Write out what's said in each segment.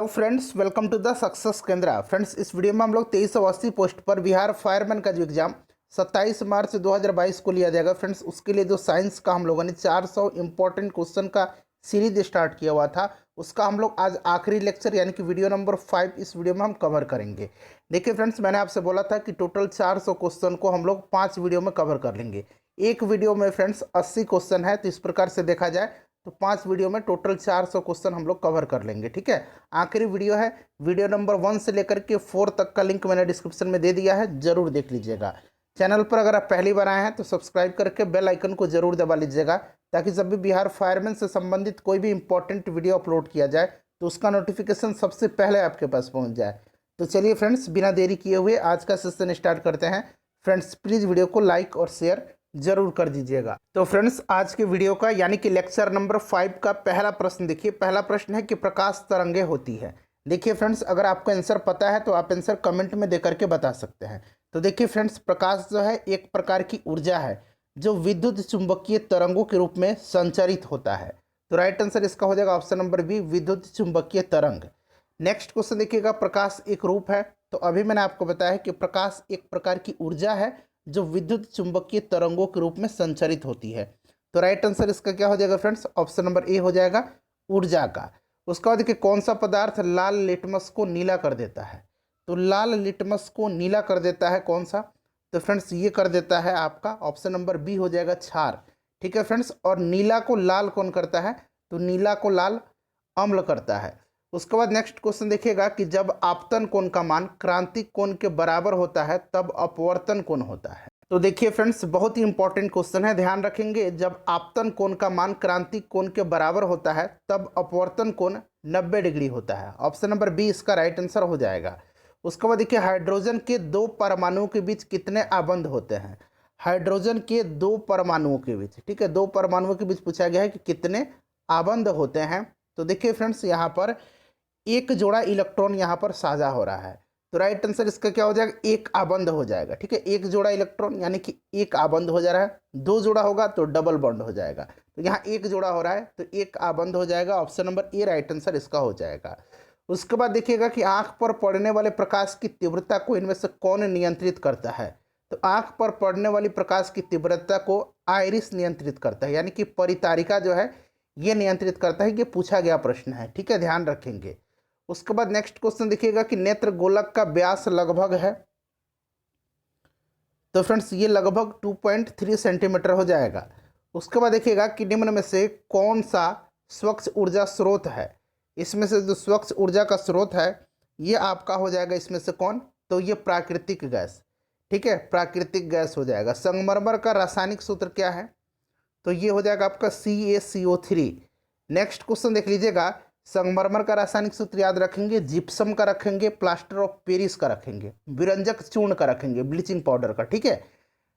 तो friends welcome to the success Kendra. Friends इस video में हम लोग 2380 पोस्ट पर बिहार फायरमैन का जो एग्जाम 27 मार्च 2022 को लिया जाएगा। फ्रेंड्स उसके लिए जो साइंस का हम लोगों ने 400 इंपॉर्टेंट क्वेश्चन का सीरीज स्टार्ट किया हुआ था, उसका हम लोग आज आखिरी लेक्चर यानी कि वीडियो नंबर 5 इस वीडियो में हम कवर करेंगे। देखिए फ्रेंड्स, मैंने आपसे बोला था कि टोटल 400 क्वेश्चन को हम लोग 5 वीडियो में कवर कर लेंगे। एक वीडियो में फ्रेंड्स 80 क्वेश्चन है, तो इस प्रकार से देखा जाए तो 5 वीडियो में टोटल 400 क्वेश्चन हम लोग कवर कर लेंगे। ठीक है, आखिरी वीडियो है। वीडियो नंबर 1 से लेकर के 4 तक का लिंक मैंने डिस्क्रिप्शन में दे दिया है, जरूर देख लीजिएगा। चैनल पर अगर आप पहली बार आए हैं तो सब्सक्राइब करके बेल आइकन को जरूर दबा लीजिएगा, ताकि जब भी बिहार फायरमैन से संबंधित कोई भी इंपॉर्टेंट वीडियो अपलोड किया जाए तो उसका नोटिफिकेशन सबसे पहले आपके पास पहुंच जाए। तो चलिए फ्रेंड्स, बिना देरी किए हुए आज का सेशन स्टार्ट करते हैं। फ्रेंड्स प्लीज़ वीडियो को लाइक और शेयर जरूर कर दीजिएगा। तो फ्रेंड्स आज के वीडियो का यानी कि लेक्चर नंबर 5 का पहला प्रश्न देखिए। पहला प्रश्न है कि प्रकाश तरंगे होती है। देखिए फ्रेंड्स, अगर आपको आंसर पता है तो आप आंसर कमेंट में देकर के बता सकते हैं। तो देखिए फ्रेंड्स, प्रकाश जो है एक प्रकार की ऊर्जा है जो विद्युत चुंबकीय तरंगों के रूप में संचरित होता है। तो राइट आंसर इसका हो जाएगा ऑप्शन नंबर बी, विद्युत चुंबकीय तरंग। नेक्स्ट क्वेश्चन देखिएगा, प्रकाश एक रूप है। तो अभी मैंने आपको बताया कि प्रकाश एक प्रकार की ऊर्जा है जो विद्युत चुंबकीय तरंगों के रूप में संचरित होती है। तो राइट आंसर इसका क्या हो जाएगा फ्रेंड्स, ऑप्शन नंबर ए हो जाएगा, ऊर्जा का। उसका बाद देखिए, कौन सा पदार्थ लाल लिटमस को नीला कर देता है। तो लाल लिटमस को नीला कर देता है कौन सा, तो फ्रेंड्स ये कर देता है आपका ऑप्शन नंबर बी हो जाएगा, क्षार। ठीक है फ्रेंड्स, और नीला को लाल कौन करता है, तो नीला को लाल अम्ल करता है। उसके बाद नेक्स्ट क्वेश्चन देखिएगा कि जब आपतन कोण का मान क्रांतिक कोण के बराबर होता है तब अपवर्तन कोण होता है। तो देखिए फ्रेंड्स, बहुत ही इंपॉर्टेंट क्वेश्चन है, ध्यान रखेंगे। जब आपतन कोण का मान क्रांतिक कोण के बराबर होता है तब अपवर्तन कोण 90 डिग्री होता है। ऑप्शन नंबर बी इसका राइट आंसर हो जाएगा। उसके बाद देखिए, हाइड्रोजन के 2 परमाणुओं के बीच कितने आबंध होते हैं। हाइड्रोजन के 2 परमाणुओं के बीच, ठीक है, 2 परमाणुओं के बीच पूछा गया है कि कितने आबंध होते हैं। तो देखिए फ्रेंड्स, यहाँ पर एक जोड़ा इलेक्ट्रॉन यहाँ पर साझा हो रहा है। तो राइट आंसर इसका क्या हो जाएगा, एक आबंध हो जाएगा। ठीक है, एक जोड़ा इलेक्ट्रॉन यानी कि एक आबंध हो जा रहा है। 2 जोड़ा होगा तो डबल बॉन्ड हो जाएगा। तो यहाँ एक जोड़ा हो रहा है तो एक आबंध हो जाएगा। Option number A right answer इसका हो जाएगा। उसके बाद देखिएगा कि आंख पर पड़ने वाले प्रकाश की तीव्रता को इनमें से कौन नियंत्रित करता है। तो आंख पर पड़ने वाली प्रकाश की तीव्रता को आइरिस नियंत्रित करता है, यानी कि परितारिका जो है ये नियंत्रित करता है। ये पूछा गया प्रश्न है, ठीक है, ध्यान रखेंगे। उसके बाद नेक्स्ट क्वेश्चन देखिएगा कि नेत्र गोलक का व्यास लगभग है। तो फ्रेंड्स ये लगभग 2.3 सेंटीमीटर हो जाएगा। उसके बाद देखिएगा कि निम्न में से कौन सा स्वच्छ ऊर्जा स्रोत है। इसमें से जो स्वच्छ ऊर्जा का स्रोत है ये आपका हो जाएगा इसमें से कौन, तो ये प्राकृतिक गैस। ठीक है, प्राकृतिक गैस हो जाएगा। संगमरमर का रासायनिक सूत्र क्या है, तो ये हो जाएगा आपका CaCO3। नेक्स्ट क्वेश्चन देख लीजिएगा, संगमरमर का रासायनिक सूत्र याद रखेंगे, जिप्सम का रखेंगे, प्लास्टर ऑफ पेरिस का रखेंगे, विरंजक चूर्ण का रखेंगे, ब्लीचिंग पाउडर का। ठीक है,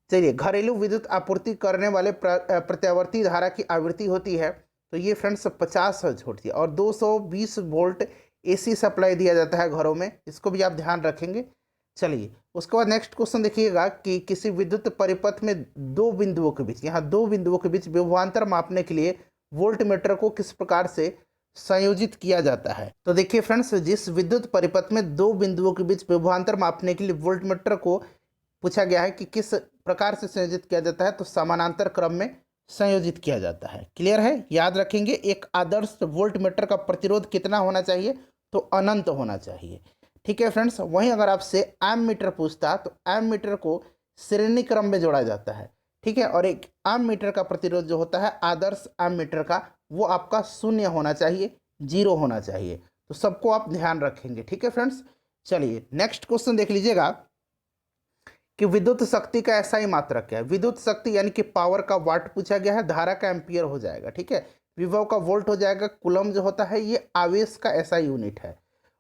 चलिए, घरेलू विद्युत आपूर्ति करने वाले प्रत्यावर्ती धारा की आवृत्ति होती है, तो ये फ्रेंड्स 50 हर्ट्ज होती है, और 220 वोल्ट AC सप्लाई दिया जाता है घरों में, इसको भी आप ध्यान रखेंगे। चलिए, उसके बाद नेक्स्ट क्वेश्चन देखिएगा कि किसी विद्युत परिपथ में 2 बिंदुओं के बीच, यहाँ 2 बिंदुओं के बीच विभवांतर मापने के लिए वोल्टमीटर को किस प्रकार से संयोजित किया जाता है। तो देखिए फ्रेंड्स, जिस विद्युत परिपथ में 2 बिंदुओं के बीच विभवांतर मापने के लिए वोल्टमीटर को पूछा गया है कि किस प्रकार से संयोजित किया जाता है, तो समानांतर क्रम में संयोजित किया जाता है। क्लियर है, याद रखेंगे। एक आदर्श वोल्टमीटर का प्रतिरोध कितना होना चाहिए, तो अनंत होना चाहिए। ठीक है फ्रेंड्स, वहीं अगर आपसे एम मीटर पूछता तो एम मीटर को श्रेणी क्रम में जोड़ा जाता है। ठीक है, और एक एम मीटर का प्रतिरोध जो होता है आदर्श एम मीटर का, वो आपका 0 होना चाहिए, 0 होना चाहिए। तो सबको आप ध्यान रखेंगे। ठीक है फ्रेंड्स, चलिए नेक्स्ट क्वेश्चन देख लीजिएगा कि विद्युत शक्ति का एसआई मात्रक क्या है। विद्युत शक्ति यानी कि पावर का वाट पूछा गया है, धारा का एम्पियर हो जाएगा। ठीक है, विभव का वोल्ट हो जाएगा, कूलम जो होता है ये आवेश का एसआई यूनिट है।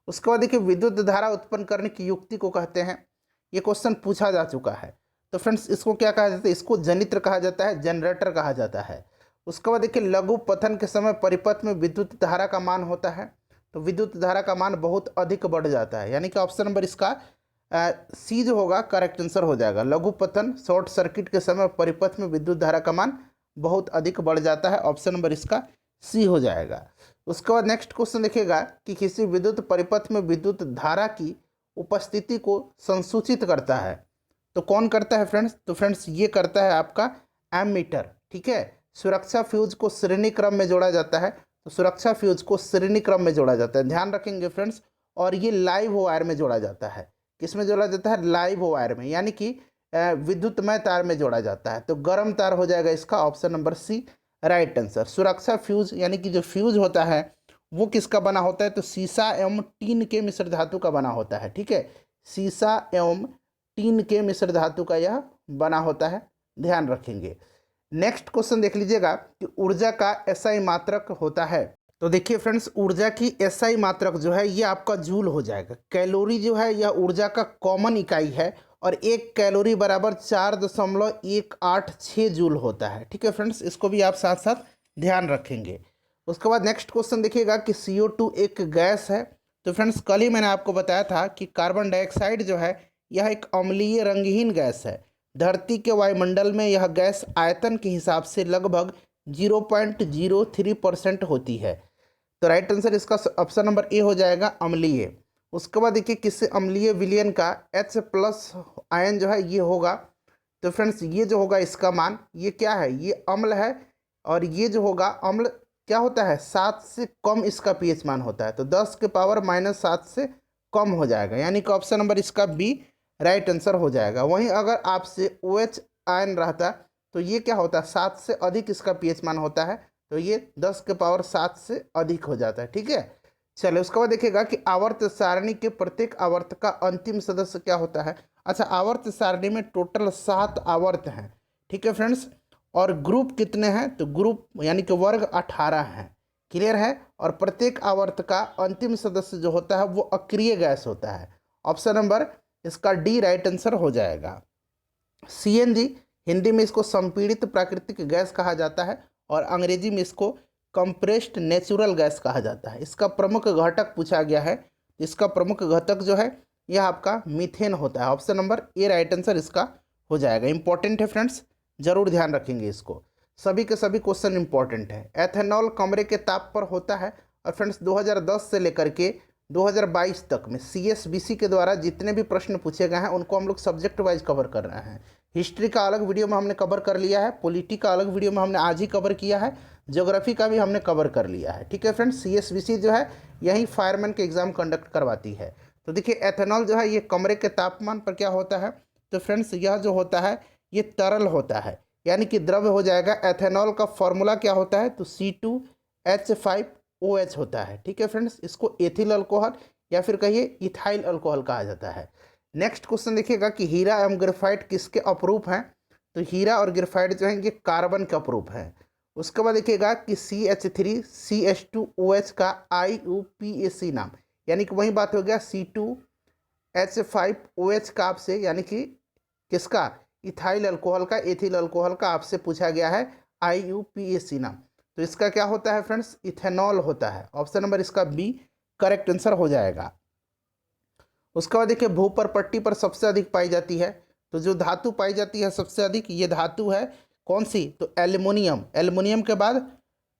उसके बाद देखिए, विद्युत धारा उत्पन्न करने की युक्ति को कहते हैं। ये क्वेश्चन पूछा जा चुका है। तो फ्रेंड्स इसको क्या कहा जाता है, इसको जनित्र कहा जाता है, जनरेटर कहा जाता है। उसके बाद देखिए, लघु पतन के समय परिपथ में विद्युत धारा का मान होता है, तो विद्युत धारा का मान बहुत अधिक बढ़ जाता है, यानी कि ऑप्शन नंबर इसका सी जो होगा करेक्ट आंसर हो जाएगा। लघु पतन शॉर्ट सर्किट के समय परिपथ में विद्युत धारा का मान बहुत अधिक बढ़ जाता है। ऑप्शन नंबर इसका सी हो जाएगा। उसके बाद नेक्स्ट क्वेश्चन देखिएगा कि किसी विद्युत परिपथ में विद्युत धारा की उपस्थिति को संसूचित करता है, तो कौन करता है फ्रेंड्स? तो फ्रेंड्स ये करता है आपका एमीटर, ठीक है। सुरक्षा फ्यूज को श्रेणी क्रम में जोड़ा जाता है, तो सुरक्षा फ्यूज को श्रेणी क्रम में जोड़ा जाता है, ध्यान रखेंगे फ्रेंड्स। और ये लाइव वायर में जोड़ा जाता है, किस में जोड़ा जाता है? लाइव वायर में, यानी कि विद्युतमय तार में जोड़ा जाता है। तो गर्म तार हो जाएगा इसका option number C right answer. सुरक्षा फ्यूज यानी कि जो फ्यूज होता है वो किसका बना होता है? तो सीसा एवं टीन के मिश्र धातु का बना होता है, ठीक है। सीसा एवं टीन के मिश्र धातु का यह बना होता है, ध्यान रखेंगे। नेक्स्ट क्वेश्चन देख लीजिएगा कि ऊर्जा का एसआई मात्रक होता है। तो देखिए फ्रेंड्स, ऊर्जा की एसआई मात्रक जो है ये आपका जूल हो जाएगा। कैलोरी जो है यह ऊर्जा का कॉमन इकाई है और 1 कैलोरी बराबर 4.186 जूल होता है, ठीक है फ्रेंड्स। इसको भी आप साथ साथ ध्यान रखेंगे। उसके बाद नेक्स्ट क्वेश्चन देखिएगा कि CO2 एक गैस है। तो फ्रेंड्स कल ही मैंने आपको बताया था कि कार्बन डाइऑक्साइड जो है यह एक अम्लीय रंगहीन गैस है। धरती के वायुमंडल में यह गैस आयतन के हिसाब से लगभग 0.03% होती है। तो राइट आंसर इसका ऑप्शन नंबर ए हो जाएगा, अम्लीय। उसके बाद देखिए किसी अम्लीय विलयन का H+ आयन जो है ये होगा। तो फ्रेंड्स ये जो होगा इसका मान, ये क्या है? ये अम्ल है। और ये जो होगा अम्ल क्या होता है? 7 से कम इसका pH मान होता है। तो 10 के पावर -7 से कम हो जाएगा, यानी कि ऑप्शन नंबर इसका बी राइट आंसर हो जाएगा। वहीं अगर आपसे OH आयन रहता तो ये क्या होता है? 7 से अधिक इसका pH मान होता है, तो ये 10 के पावर 7 से अधिक हो जाता है, ठीक है। चलिए उसके बाद देखिएगा कि आवर्त सारणी के प्रत्येक आवर्त का अंतिम सदस्य क्या होता है। अच्छा, आवर्त सारणी में टोटल 7 आवर्त हैं, ठीक है फ्रेंड्स। और ग्रुप कितने हैं? तो ग्रुप यानी कि वर्ग 18 हैं, क्लियर है। और प्रत्येक आवर्त का अंतिम सदस्य जो होता है वो अक्रिय गैस होता है। ऑप्शन नंबर इसका डी राइट आंसर हो जाएगा। CNG हिंदी में इसको संपीड़ित प्राकृतिक गैस कहा जाता है और अंग्रेजी में इसको कंप्रेस्ड नेचुरल गैस कहा जाता है। इसका प्रमुख घटक पूछा गया है, इसका प्रमुख घटक जो है यह आपका मीथेन होता है। Option number A right answer इसका हो जाएगा। इंपॉर्टेंट है फ्रेंड्स, जरूर ध्यान रखेंगे इसको, सभी के सभी क्वेश्चन इंपॉर्टेंट है। एथेनॉल कमरे के ताप पर होता है। और फ्रेंड्स 2010 से लेकर के 2022 तक में CSBC के द्वारा जितने भी प्रश्न पूछे गए हैं उनको हम लोग सब्जेक्ट वाइज कवर कर रहे हैं। हिस्ट्री का अलग वीडियो में हमने कवर कर लिया है, पॉलिटी का अलग वीडियो में हमने आज ही कवर किया है, ज्योग्राफी का भी हमने कवर कर लिया है, ठीक है फ्रेंड्स। CSBC जो है यही फायरमैन के एग्जाम कंडक्ट करवाती है। तो देखिए एथेनॉल जो है ये कमरे के तापमान पर क्या होता है? तो फ्रेंड्स यह जो होता है ये तरल होता है, यानी कि द्रव्य हो जाएगा। एथेनॉल का फॉर्मूला क्या होता है? तो C2H5OH होता है, ठीक है फ्रेंड्स। इसको एथिल अल्कोहल या फिर कहिए इथाइल अल्कोहल कहा जाता है। नेक्स्ट क्वेश्चन देखिएगा कि हीरा एवं ग्रेफाइट किसके अपरूप हैं? तो हीरा और ग्रेफाइट जो है ये कार्बन के अपरूप हैं। उसके बाद देखिएगा कि CH3CH2OH का IUPAC नाम, यानी कि वही बात हो गया C2H5OH का आपसे, यानी कि किसका? इथाइल अल्कोहल का, एथिल अल्कोहल का आपसे पूछा गया है IUPAC नाम। तो इसका क्या होता है फ्रेंड्स? इथेनॉल होता है। ऑप्शन नंबर इसका बी करेक्ट आंसर हो जाएगा। उसके बाद देखिए भूपर पट्टी पर सबसे अधिक पाई जाती है। तो जो धातु पाई जाती है सबसे अधिक, ये धातु है कौन सी? तो एल्युमिनियम। एल्युमिनियम के बाद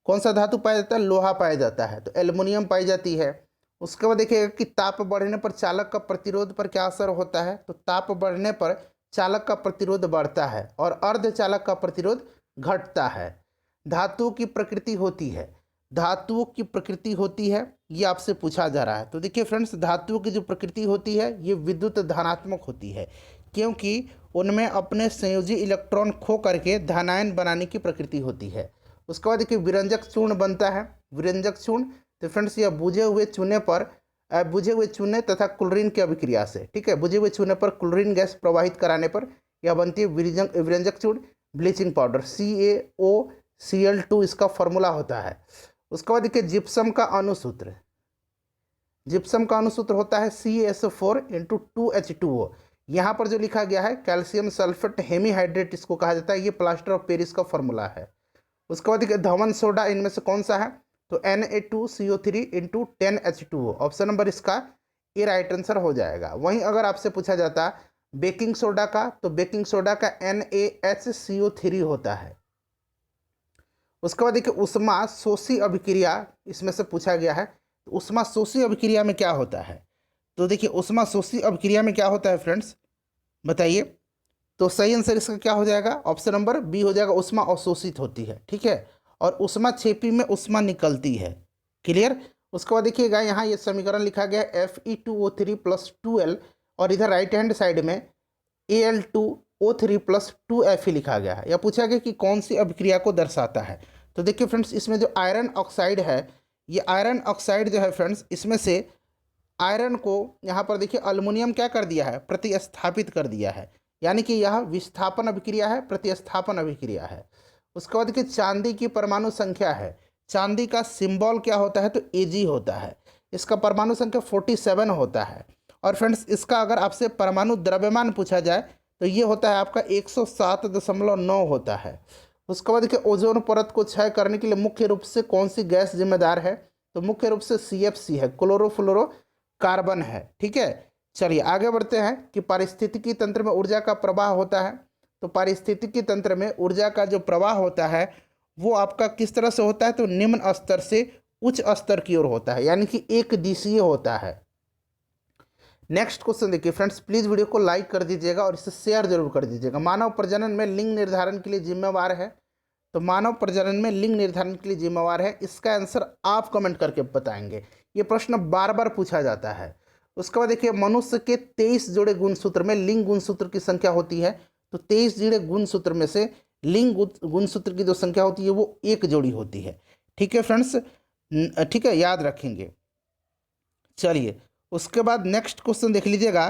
कौन सा धातु पाया जाता है? लोहा पाया जाता है, तो एल्युमिनियम पाई जाती है। उसके बाद देखिएगा कि ताप बढ़ने पर चालक का प्रतिरोध पर क्या असर होता है? तो ताप बढ़ने पर चालक का प्रतिरोध बढ़ता है और अर्धचालक का प्रतिरोध घटता है। धातुओं की प्रकृति होती है, धातुओं की प्रकृति होती है, ये आपसे पूछा जा रहा है। तो देखिए फ्रेंड्स धातुओं की जो प्रकृति होती है ये विद्युत धनात्मक होती है, क्योंकि उनमें अपने संयोजी इलेक्ट्रॉन खो करके धनायन बनाने की प्रकृति होती है। उसके बाद देखिए विरंजक चूर्ण बनता है। विरंजक चूर्ण, तो फ्रेंड्स यह बुझे हुए चूने तथा क्लोरीन की अभिक्रिया से, ठीक है, बुझे हुए चूने पर क्लोरीन गैस प्रवाहित कराने पर यह बनती है विरंजक चूर्ण। ब्लीचिंग पाउडर CaOCl2 इसका फॉर्मूला होता है। उसके बाद देखिए जिप्सम का अनुसूत्र, जिप्सम का अनुसूत्र होता है CaSO4 × 2H2O। यहाँ पर जो लिखा गया है कैल्शियम सल्फेट हेमीहाइड्रेट इसको कहा जाता है, ये प्लास्टर ऑफ पेरिस का फॉर्मूला है। उसके बाद देखिए धवन सोडा इनमें से कौन सा है? तो Na2CO3 × 10H2O। ऑप्शन नंबर इसका ए राइट आंसर हो जाएगा। वहीं अगर आपसे पूछा जाता बेकिंग सोडा का, तो बेकिंग सोडा का NaHCO3 होता है। उसके बाद देखिए उष्मा शोषी अभिक्रिया इसमें से पूछा गया है। तो उष्मा शोषी अभिक्रिया में क्या होता है? तो देखिए उष्मा शोषी अभिक्रिया में क्या होता है फ्रेंड्स, बताइए। तो सही आंसर इसका क्या हो जाएगा? ऑप्शन नंबर बी हो जाएगा, उष्मा अवशोषित होती है, ठीक है। और उष्मा छेपी में उष्मा निकलती है। क्लियर। उसके बाद देखिएगा यहाँ ये समीकरण लिखा गया है Fe2O3 + 2L, और इधर राइट हैंड साइड में Al2O3 + 2Fe लिखा गया है। यह पूछा गया कि कौन सी अभिक्रिया को दर्शाता है। तो देखिए फ्रेंड्स, इसमें जो आयरन ऑक्साइड है, ये आयरन ऑक्साइड जो है फ्रेंड्स, इसमें से आयरन को यहाँ पर देखिए अल्युमिनियम क्या कर दिया है? प्रतिस्थापित कर दिया है। यानी कि यह विस्थापन अभिक्रिया है, प्रतिस्थापन अभिक्रिया है। उसके बाद देखिए चांदी की परमाणु संख्या है। चांदी का सिंबल क्या होता है? तो Ag होता है। इसका परमाणु संख्या 47 होता है। और फ्रेंड्स, इसका अगर आपसे परमाणु द्रव्यमान पूछा जाए तो ये होता है आपका 107.9 होता है। उसके बाद देखिए ओजोन परत को क्षय करने के लिए मुख्य रूप से कौन सी गैस जिम्मेदार है? तो मुख्य रूप से CFC है, क्लोरोफ्लोरो कार्बन है, ठीक है। चलिए आगे बढ़ते हैं कि पारिस्थितिकी तंत्र में ऊर्जा का प्रवाह होता है। तो पारिस्थितिकी तंत्र में ऊर्जा का जो प्रवाह होता है वो आपका किस तरह से होता है? तो निम्न स्तर से उच्च स्तर की ओर होता है, यानी कि एक दिशीय होता है। नेक्स्ट क्वेश्चन देखिए फ्रेंड्स, प्लीज वीडियो को लाइक कर दीजिएगा और इसे शेयर जरूर कर दीजिएगा। मानव प्रजनन में लिंग निर्धारण के लिए जिम्मेवार है। तो मानव प्रजनन में लिंग निर्धारण के लिए जिम्मेवार है, इसका आंसर आप कमेंट करके बताएंगे। ये प्रश्न बार बार पूछा जाता है। उसके बाद देखिए मनुष्य के 23 जोड़े गुणसूत्र में लिंग गुणसूत्र की संख्या होती है। तो 23 जोड़े गुणसूत्र में से लिंग गुणसूत्र की जो संख्या होती है वो 1 जोड़ी होती है, ठीक है फ्रेंड्स, ठीक है, याद रखेंगे। चलिए उसके बाद नेक्स्ट क्वेश्चन देख लीजिएगा।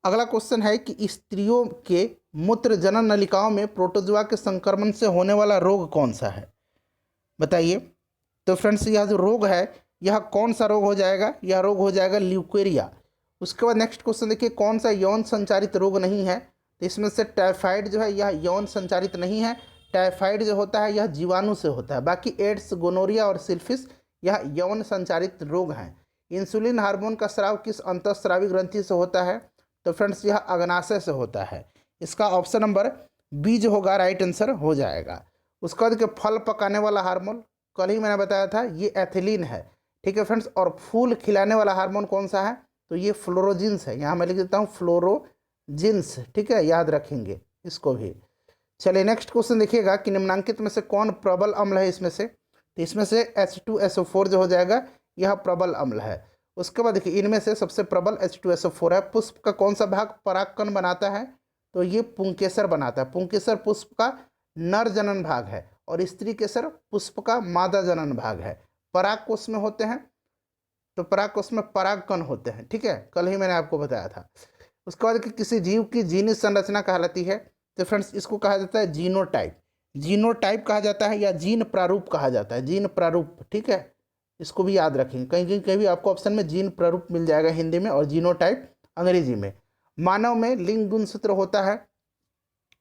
अगला क्वेश्चन है कि स्त्रियों के मूत्र जनन नलिकाओं में प्रोटोजोआ के संक्रमण से होने वाला रोग कौन सा है? बताइए। तो फ्रेंड्स, यह जो रोग है यह कौन सा रोग हो जाएगा? यह रोग हो जाएगा ल्यूकेरिया। उसके बाद नेक्स्ट क्वेश्चन देखिए, कौन सा यौन संचारित रोग नहीं है? तो इसमें से टाइफाइड जो है यह यौन संचारित नहीं है। टाइफाइड जो होता है यह जीवाणु से होता है। बाकी एड्स, गोनोरिया और सिल्फिस यह यौन संचारित रोग हैं। इंसुलिन हार्मोन का स्राव किस अंतःस्रावी ग्रंथि से होता है? तो फ्रेंड्स, यह अग्नाशय से होता है। इसका ऑप्शन नंबर बी जो होगा राइट आंसर हो जाएगा। उसके बाद फल पकाने वाला हार्मोन, कल ही मैंने बताया था, ये एथिलीन है, ठीक है फ्रेंड्स। और फूल खिलाने वाला हार्मोन कौन सा है? तो ये फ्लोरोजिन्स है। यहाँ मैं लिख देता हूँ फ्लोरोजिन्स, ठीक है, याद रखेंगे इसको भी। चलिए नेक्स्ट क्वेश्चन देखिएगा कि निम्नांकित में से कौन प्रबल अम्ल है इसमें से? तो इसमें से H2SO4 जो हो जाएगा यह प्रबल अम्ल है। उसके बाद देखिए इनमें से सबसे प्रबल H2SO4 है। पुष्प का कौन सा भाग परागकण बनाता है? तो ये पुंकेसर बनाता है। पुंकेसर पुष्प का नर जनन भाग है और स्त्री केसर पुष्प का मादा जनन भाग है। पराग कोष में होते हैं, तो पराग कोष में परागकण होते हैं, ठीक है, कल ही मैंने आपको बताया था। उसके बाद कि किसी जीव की जीनी संरचना कहलाती है? तो फ्रेंड्स, इसको कहा जाता है जीनोटाइप। जीनोटाइप कहा जाता है या जीन प्रारूप कहा जाता है, जीन प्रारूप, ठीक है, इसको भी याद रखेंगे। कहीं कहीं भी आपको ऑप्शन में जीन प्रारूप मिल जाएगा हिंदी में और जीनोटाइप अंग्रेजी में। मानव में लिंग गुणसूत्र होता है।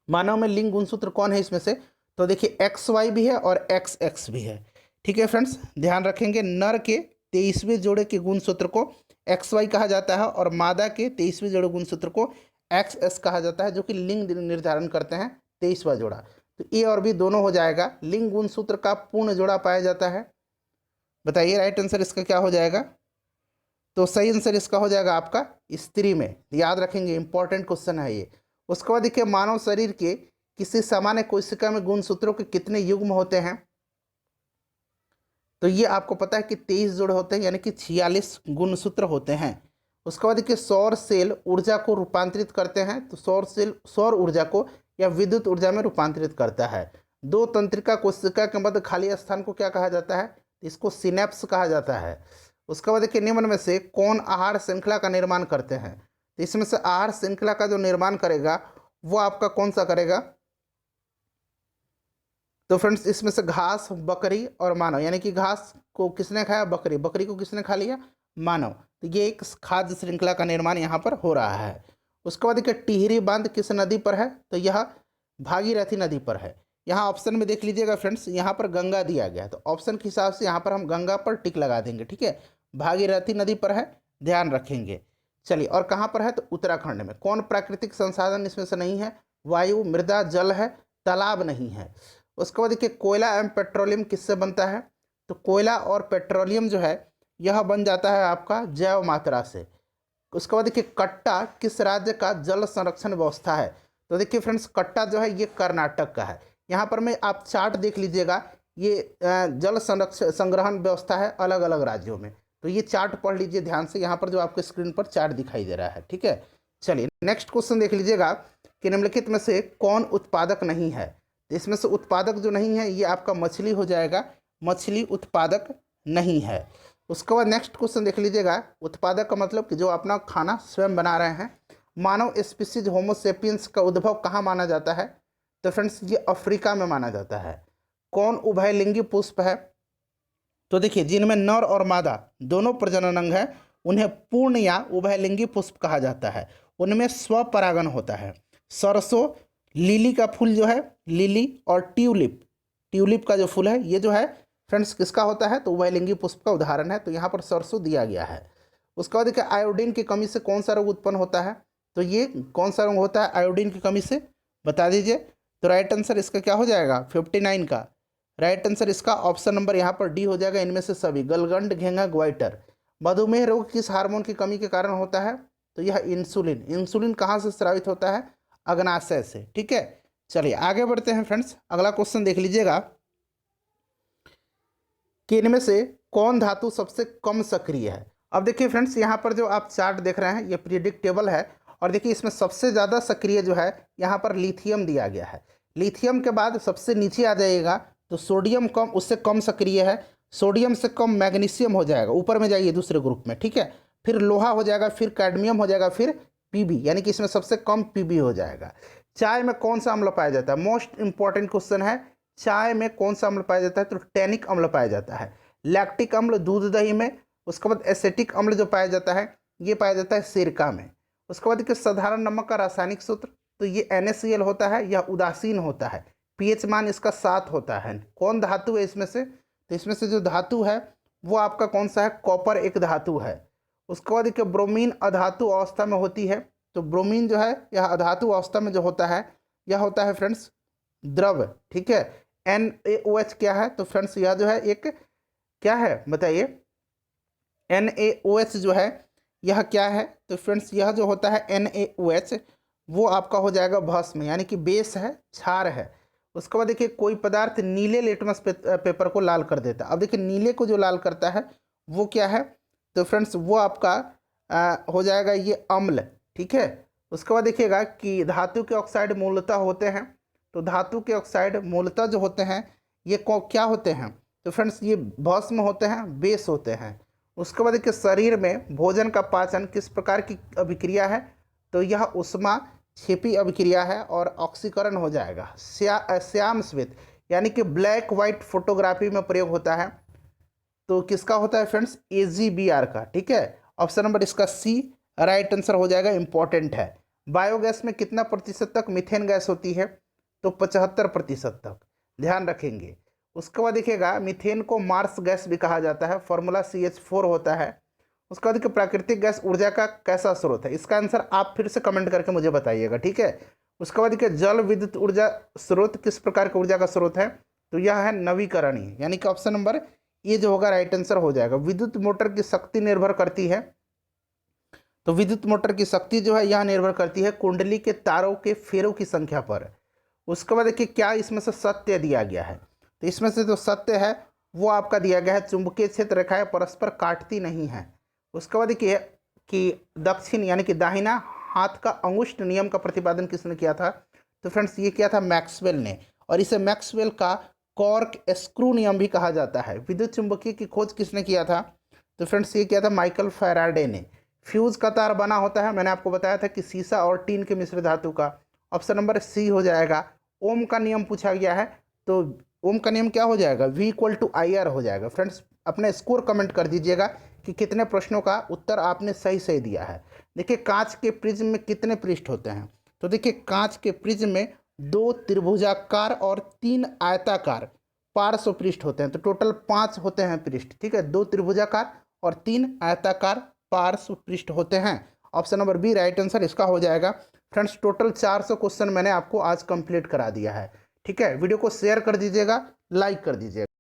मानव में लिंग गुणसूत्र कौन है इसमें से? तो देखिए XY भी है और XX भी है, ठीक है फ्रेंड्स, ध्यान रखेंगे। नर के 23वें जोड़े के गुणसूत्र को XY कहा जाता है और मादा के 23वें जोड़े गुणसूत्र को XX कहा जाता है, जो कि लिंग निर्धारण करते हैं 23वां जोड़ा। तो ए और बी दोनों हो जाएगा। लिंग गुणसूत्र का पूर्ण जोड़ा पाया जाता है। बताइए राइट आंसर इसका क्या हो जाएगा? तो सही आंसर इसका हो जाएगा आपका स्त्री में, याद रखेंगे, इंपॉर्टेंट क्वेश्चन है ये। उसके बाद देखिए मानव शरीर के किसी सामान्य कोशिका में गुणसूत्रों के कितने युग्म होते हैं? तो ये आपको पता है कि 23 जोड़े होते हैं, यानी कि 46 गुणसूत्र होते हैं। उसके बाद देखिए सौर सेल ऊर्जा को रूपांतरित करते हैं। तो सौर सेल सौर ऊर्जा को या विद्युत ऊर्जा में रूपांतरित करता है। दो तंत्रिका कोशिका के मध्य खाली स्थान को क्या कहा जाता है? इसको सिनेप्स कहा जाता है। उसके बाद देखिए निम्न में से कौन आहार श्रृंखला का निर्माण करते हैं? तो इसमें से आहार श्रृंखला का जो निर्माण करेगा वो आपका कौन सा करेगा? तो फ्रेंड्स, इसमें से घास, बकरी और मानव, यानी कि घास को किसने खाया? बकरी। बकरी को किसने खा लिया? मानव। तो ये एक खाद्य श्रृंखला का निर्माण यहाँ पर हो रहा है। उसके बाद देखिए टिहरी बांध किस नदी पर है? तो यह भागीरथी नदी पर है। यहाँ ऑप्शन में देख लीजिएगा फ्रेंड्स, यहाँ पर गंगा दिया गया है, तो ऑप्शन के हिसाब से यहाँ पर हम गंगा पर टिक लगा देंगे, ठीक है। भागीरथी नदी पर है, ध्यान रखेंगे। चलिए, और कहाँ पर है? तो उत्तराखंड में। कौन प्राकृतिक संसाधन इसमें से नहीं है? वायु, मृदा, जल है, तालाब नहीं है। उसके बाद देखिए कोयला एवं पेट्रोलियम किससे बनता है, तो कोयला और पेट्रोलियम जो है यह बन जाता है आपका जैव मात्रा से। उसके बाद देखिए कट्टा किस राज्य का जल संरक्षण व्यवस्था है, तो देखिए फ्रेंड्स कट्टा जो है ये कर्नाटक का है। यहाँ पर मैं आप चार्ट देख लीजिएगा, ये जल संरक्षण संग्रहण व्यवस्था है अलग अलग राज्यों में, तो ये चार्ट पढ़ लीजिए ध्यान से, यहाँ पर जो आपको स्क्रीन पर चार्ट दिखाई दे रहा है। ठीक है, चलिए नेक्स्ट क्वेश्चन देख लीजिएगा कि निम्नलिखित में से कौन उत्पादक नहीं है, तो इसमें से उत्पादक जो नहीं है ये आपका मछली हो जाएगा, मछली उत्पादक नहीं है। उसके बाद नेक्स्ट क्वेश्चन देख लीजिएगा, उत्पादक का मतलब कि जो अपना खाना स्वयं बना रहे हैं। मानव स्पीसीज होमोसेपियंस का उद्भव कहाँ माना जाता है, तो फ्रेंड्स ये अफ्रीका में माना जाता है। कौन उभयलिंगी पुष्प है, तो देखिए जिनमें नर और मादा दोनों प्रजनन अंग है उन्हें पूर्ण या उभयलिंगी पुष्प कहा जाता है, उनमें स्वपरागण होता है। सरसों, लिली का फूल जो है लिली, और ट्यूलिप, ट्यूलिप का जो फूल है ये जो है फ्रेंड्स किसका होता है, तो उभयलिंगी पुष्प का उदाहरण है, तो यहाँ पर सरसों दिया गया है। उसके बाद देखिए आयोडीन की कमी से कौन सा रोग उत्पन्न होता है, तो ये कौन सा रोग होता है आयोडीन की कमी से, बता दीजिए। तो राइट आंसर इसका क्या हो जाएगा 59 का राइट आंसर इसका ऑप्शन नंबर यहाँ पर डी हो जाएगा, इनमें से सभी। गलगंड, घेंगा, ग्वाइटर। मधुमेह रोग किस हार्मोन की कमी के कारण होता है, तो यह इंसुलिन। इंसुलिन कहाँ से स्रावित होता है, अग्नाशय से। ठीक है, चलिए आगे बढ़ते हैं फ्रेंड्स, अगला क्वेश्चन देख लीजिएगा कि इनमें से कौन धातु सबसे कम सक्रिय है। अब देखिए फ्रेंड्स यहाँ पर जो आप चार्ट देख रहे हैं ये पीरियोडिक टेबल है, और देखिए इसमें सबसे ज़्यादा सक्रिय जो है यहाँ पर लिथियम दिया गया है। लिथियम के बाद सबसे नीचे आ जाइएगा तो सोडियम कम, उससे कम सक्रिय है। सोडियम से कम मैग्नीशियम हो जाएगा, ऊपर में जाइए दूसरे ग्रुप में। ठीक है, फिर लोहा हो जाएगा, फिर कैडमियम हो जाएगा, फिर पीबी, यानी कि इसमें सबसे कम पीबी हो जाएगा। चाय में कौन सा अम्ल पाया जाता है, मोस्ट इंपॉर्टेंट क्वेश्चन है, चाय में कौन सा अम्ल पाया जाता है, तो टैनिक अम्ल पाया जाता है। लैक्टिक अम्ल दूध दही में। उसके बाद एसेटिक अम्ल जो पाया जाता है ये पाया जाता है सिरका में। उसके बाद देखिए साधारण नमक का रासायनिक सूत्र, तो ये NaCl होता है, यह उदासीन होता है, pH मान इसका 7 होता है। कौन धातु है इसमें से, तो इसमें से जो धातु है वो आपका कौन सा है, कॉपर एक धातु है। उसके बाद देखिए ब्रोमीन अधातु अवस्था में होती है, तो ब्रोमीन जो है यह अधातु अवस्था में जो होता है यह होता है फ्रेंड्स द्रव। ठीक है, NaOH क्या है, तो फ्रेंड्स यह जो है एक क्या है बताइए, NaOH जो है यह क्या है, तो फ्रेंड्स यह जो होता है NaOH वो आपका हो जाएगा भस्म, यानी कि बेस है, क्षार है। उसके बाद देखिए कोई पदार्थ नीले लिटमस पेपर को लाल कर देता है। अब देखिए नीले को जो लाल करता है वो क्या है, तो फ्रेंड्स वो आपका हो जाएगा ये अम्ल। ठीक है, उसके बाद देखिएगा कि धातु के ऑक्साइड मूलतः होते हैं, तो धातु के ऑक्साइड मूलतः जो होते हैं ये क्या होते हैं, तो फ्रेंड्स ये भस्म होते हैं, बेस होते हैं। उसके बाद देखिए शरीर में भोजन का पाचन किस प्रकार की अभिक्रिया है, तो यह उष्मा क्षेपी अभिक्रिया है और ऑक्सीकरण हो जाएगा। श्याम श्वेत यानी कि ब्लैक वाइट फोटोग्राफी में प्रयोग होता है, तो किसका होता है फ्रेंड्स, AGBR का। ठीक है, ऑप्शन नंबर इसका C राइट आंसर हो जाएगा, इंपॉर्टेंट है। बायोगैस में कितना प्रतिशत तक मीथेन गैस होती है, तो 75% तक, ध्यान रखेंगे। उसके बाद देखिएगा मीथेन को मार्स गैस भी कहा जाता है, फॉर्मूला CH4 होता है। उसके बाद देखिए प्राकृतिक गैस ऊर्जा का कैसा स्रोत है, इसका आंसर आप फिर से कमेंट करके मुझे बताइएगा। ठीक है, उसके बाद देखिए जल विद्युत ऊर्जा स्रोत किस प्रकार की ऊर्जा का स्रोत है, तो यह है नवीकरणीय, यानी कि ऑप्शन नंबर ये जो होगा राइट आंसर हो जाएगा। विद्युत मोटर की शक्ति निर्भर करती है, तो विद्युत मोटर की शक्ति जो है यह निर्भर करती है कुंडली के तारों के फेरों की संख्या पर। उसके बाद देखिए क्या इसमें से सत्य दिया गया है, तो इसमें से जो सत्य है वो आपका दिया गया है चुंबकीय क्षेत्र रेखाएं परस्पर काटती नहीं है। उसके बाद देखिए कि दक्षिण यानी कि दाहिना हाथ का अंगुष्ठ नियम का प्रतिपादन किसने किया था, तो फ्रेंड्स ये किया था मैक्सवेल ने, और इसे मैक्सवेल का कॉर्क स्क्रू नियम भी कहा जाता है। विद्युत चुंबकीय की खोज किसने किया था, तो फ्रेंड्स ये किया था माइकल फैराडे ने। फ्यूज का तार बना होता है, मैंने आपको बताया था कि सीसा और टीन के मिश्र धातु का, ऑप्शन नंबर C हो जाएगा। ओम का नियम पूछा गया है, तो ओम का नियम क्या हो जाएगा, V = IR हो जाएगा। फ्रेंड्स अपने स्कोर कमेंट कर दीजिएगा कि कितने प्रश्नों का उत्तर आपने सही सही दिया है। देखिए कांच के प्रिज्म में कितने पृष्ठ होते हैं, तो देखिए कांच के प्रिज्म में 2 त्रिभुजाकार और 3 आयताकार पार्श्व पृष्ठ होते हैं, तो टोटल 5 होते हैं पृष्ठ। ठीक है, 2 त्रिभुजाकार और 3 आयताकार पार्श्व पृष्ठ होते हैं। Option number B right answer इसका हो जाएगा। फ्रेंड्स टोटल 400 क्वेश्चन मैंने आपको आज कंप्लीट करा दिया है। ठीक है, वीडियो को शेयर कर दीजिएगा, लाइक कर दीजिएगा।